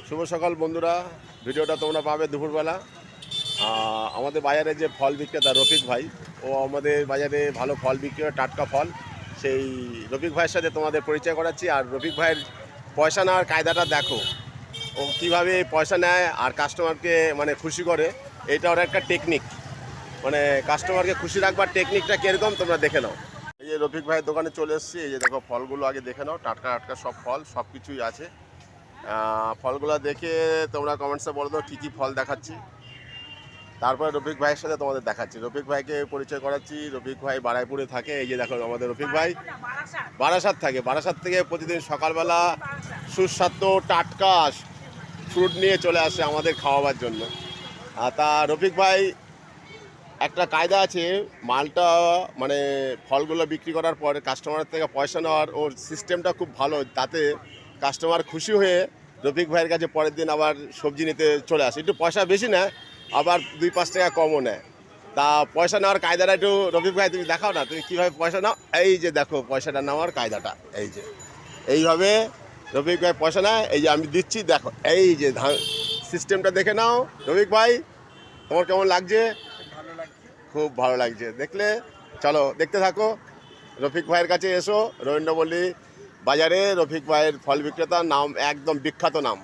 শুভ সকাল বন্ধুরা, ভিডিওটা তোমরা পাবে দুপুরবেলা। আমাদের বাজারে যে ফল বিক্রেতা রফিক ভাই, ও আমাদের বাজারে ভালো ফল বিক্রি করে, টাটকা ফল। সেই রফিক ভাইয়ের সাথে তোমাদের পরিচয় করাচ্ছি। আর রফিক ভাইয়ের পয়সা নেওয়ার কায়দাটা দেখো, ও কীভাবে পয়সা নেয় আর কাস্টমারকে মানে খুশি করে। এটা ওর একটা টেকনিক, মানে কাস্টমারকে খুশি রাখবার টেকনিকটা কীরকম তোমরা দেখে নাও। এই যে রফিক ভাইয়ের দোকানে চলে এসেছি, এই যে দেখো ফলগুলো আগে দেখে নাও, টাটকা টাটকা সব ফল, সব কিছুই আছে। ফলগুলো দেখে তোমরা কমেন্টসে বলে দাও কী কী ফল দেখাচ্ছি। তারপরে রফিক ভাইয়ের সাথে তোমাদের দেখাচ্ছি, রফিক ভাইকে পরিচয় করাচ্ছি। রফিক ভাই বারাইপুরে থাকে। এই যে দেখো আমাদের রফিক ভাই বারাসাত থাকে। বারাসাত থেকে প্রতিদিন সকালবেলা সুস্বাদু টাটকা ফ্রুট নিয়ে চলে আসে আমাদের খাওয়াবার জন্য। তা রফিক ভাই একটা কায়দা আছে, মালটা মানে ফলগুলো বিক্রি করার পরে কাস্টমারের থেকে পয়সা নেওয়ার ওর সিস্টেমটা খুব ভালো। তাতে কাস্টমার খুশি হয়ে রফিক ভাইয়ের কাছে পরের দিন আবার সবজি নিতে চলে আসে। একটু পয়সা বেশি নেয়, আবার 2-5 টাকা কমও নেয়। তা পয়সা নেওয়ার কায়দাটা একটু রফিক ভাই তুমি দেখাও না, তুমি কীভাবে পয়সা নাও। এই যে দেখো পয়সাটা নেওয়ার কায়দাটা, এই যে এইভাবে রফিক ভাই পয়সা নেয়। এই যে আমি দিচ্ছি, দেখো এই যে সিস্টেমটা দেখে নাও। রফিক ভাই তোমার কেমন লাগছে? খুব ভালো লাগছে দেখলে। চলো দেখতে থাকো। রফিক ভাইয়ের কাছে এসো, রবীন্দ্রপল্লী বাজারে রফিক ভাইয়ের ফল বিক্রেতা, নাম একদম বিখ্যাত নাম।